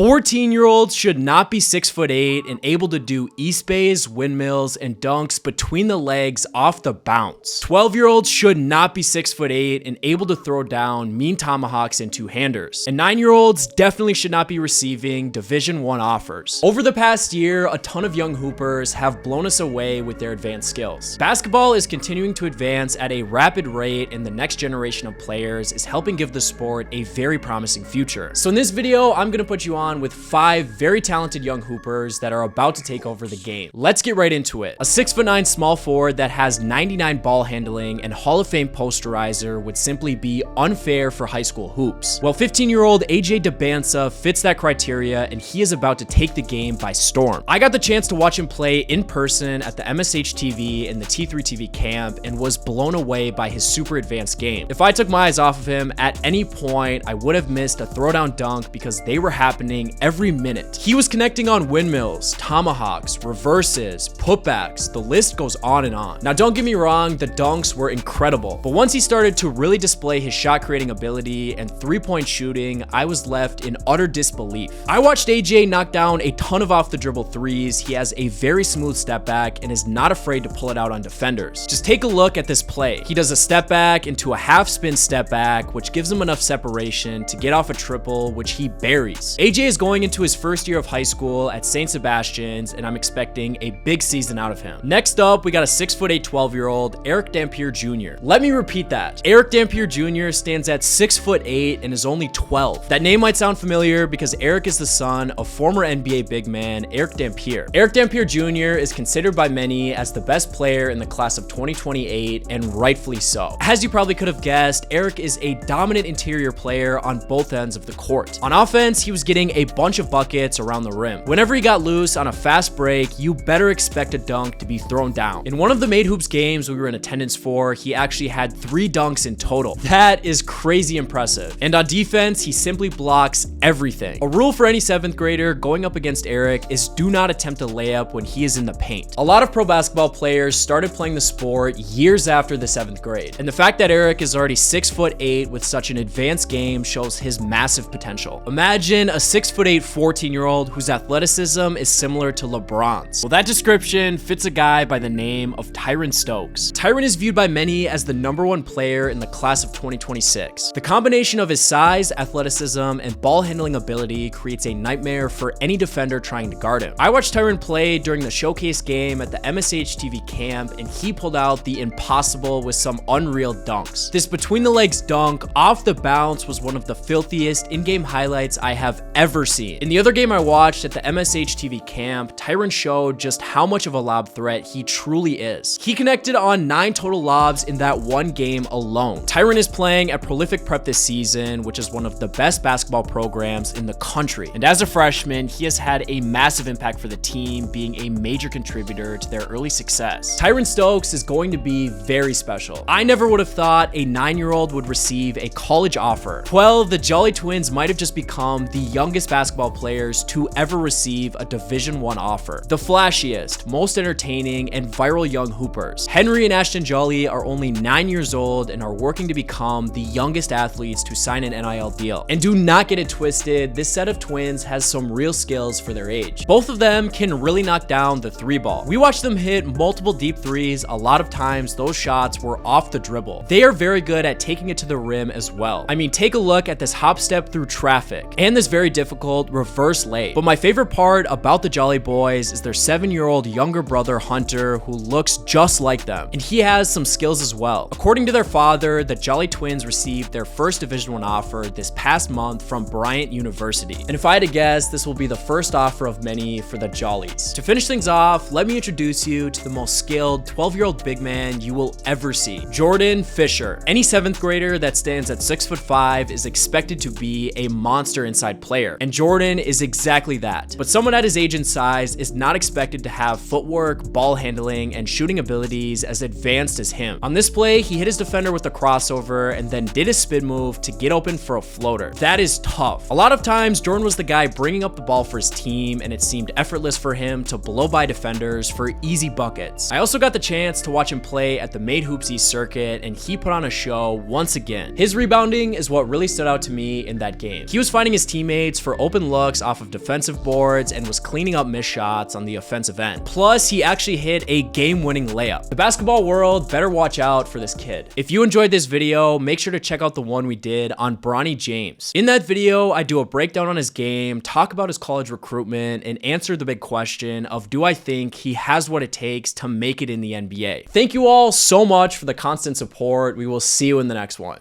14-year-olds should not be 6'8" and able to do east bays, windmills, and dunks between the legs off the bounce. 12-year-olds should not be 6'8" and able to throw down mean tomahawks and two-handers. And 9-year-olds definitely should not be receiving Division I offers. Over the past year, a ton of young hoopers have blown us away with their advanced skills. Basketball is continuing to advance at a rapid rate, and the next generation of players is helping give the sport a very promising future. So in this video, I'm gonna put you on with 5 very talented young hoopers that are about to take over the game. Let's get right into it. A 6'9" small forward that has 99 ball handling and Hall of Fame posterizer would simply be unfair for high school hoops. Well, 15-year-old Dybantsa fits that criteria, and he is about to take the game by storm. I got the chance to watch him play in person at the MSH TV and the T3 TV camp and was blown away by his super advanced game. If I took my eyes off of him at any point, I would have missed a throwdown dunk because they were happening every minute. He was connecting on windmills, tomahawks, reverses, putbacks, the list goes on and on. Now don't get me wrong, the dunks were incredible, but once he started to really display his shot creating ability and three-point shooting, I was left in utter disbelief. I watched AJ knock down a ton of off the dribble threes. He has a very smooth step back and is not afraid to pull it out on defenders. Just take a look at this play. He does a step back into a half spin step back, which gives him enough separation to get off a triple, which he buries. AJ is going into his first year of high school at St. Sebastian's, and I'm expecting a big season out of him. Next up, we got a 6'8" 12-year-old Erick Dampier Jr. Let me repeat that. Erick Dampier Jr. stands at 6'8" and is only 12. That name might sound familiar because Erick is the son of former NBA big man Erick Dampier. Erick Dampier Jr. is considered by many as the best player in the class of 2028, and rightfully so. As you probably could have guessed, Erick is a dominant interior player on both ends of the court. On offense, he was getting a bunch of buckets around the rim. Whenever he got loose on a fast break, you better expect a dunk to be thrown down. In one of the Made Hoops games we were in attendance for, he actually had 3 dunks in total. That is crazy impressive. And on defense, he simply blocks everything. A rule for any 7th grader going up against Erick is do not attempt a layup when he is in the paint. A lot of pro basketball players started playing the sport years after the 7th grade. And the fact that Erick is already 6'8" with such an advanced game shows his massive potential. Imagine a 6'8" 14-year-old whose athleticism is similar to LeBron's. Well, that description fits a guy by the name of Tryan Stokes. Tryan is viewed by many as the #1 player in the class of 2026. The combination of his size, athleticism, and ball handling ability creates a nightmare for any defender trying to guard him. I watched Tryan play during the showcase game at the MSH TV camp, and he pulled out the impossible with some unreal dunks. This between the legs dunk off the bounce was one of the filthiest in-game highlights I have ever seen. In the other game I watched at the MSH TV camp, Tryan showed just how much of a lob threat he truly is. He connected on 9 total lobs in that one game alone. Tryan is playing at Prolific Prep this season, which is one of the best basketball programs in the country. And as a freshman, he has had a massive impact for the team, being a major contributor to their early success. Tryan Stokes is going to be very special. I never would have thought a 9-year-old would receive a college offer. 12, the Jolly Twins might have just become the youngest basketball players to ever receive a Division I offer. The flashiest, most entertaining, and viral young hoopers. Henry and Ashton Jolly are only 9 years old and are working to become the youngest athletes to sign an NIL deal. And do not get it twisted, this set of twins has some real skills for their age. Both of them can really knock down the 3-ball. We watched them hit multiple deep threes. A lot of times those shots were off the dribble. They are very good at taking it to the rim as well. I mean, take a look at this hop step through traffic and this very difficult reverse lay. But my favorite part about the Jolly Boys is their 7-year-old younger brother Hunter, who looks just like them, and he has some skills as well. According to their father, the Jolly Twins received their first Division I offer this past month from Bryant University. And if I had to guess, this will be the first offer of many for the Jollies. To finish things off, let me introduce you to the most skilled 12-year-old big man you will ever see, Jordan Fisher. Any 7th grader that stands at 6'5" is expected to be a monster inside player, and Jordan is exactly that. But someone at his age and size is not expected to have footwork, ball handling, and shooting abilities as advanced as him. On this play, he hit his defender with a crossover and then did a spin move to get open for a floater. That is tough. A lot of times, Jordan was the guy bringing up the ball for his team, and it seemed effortless for him to blow by defenders for easy buckets. I also got the chance to watch him play at the Made Hoopsie circuit, and he put on a show once again. His rebounding is what really stood out to me in that game. He was finding his teammates for open looks off of defensive boards and was cleaning up missed shots on the offensive end. Plus, he actually hit a game-winning layup. The basketball world better watch out for this kid. If you enjoyed this video, make sure to check out the one we did on Bronny James. In that video, I do a breakdown on his game, talk about his college recruitment, and answer the big question of, do I think he has what it takes to make it in the NBA? Thank you all so much for the constant support. We will see you in the next one.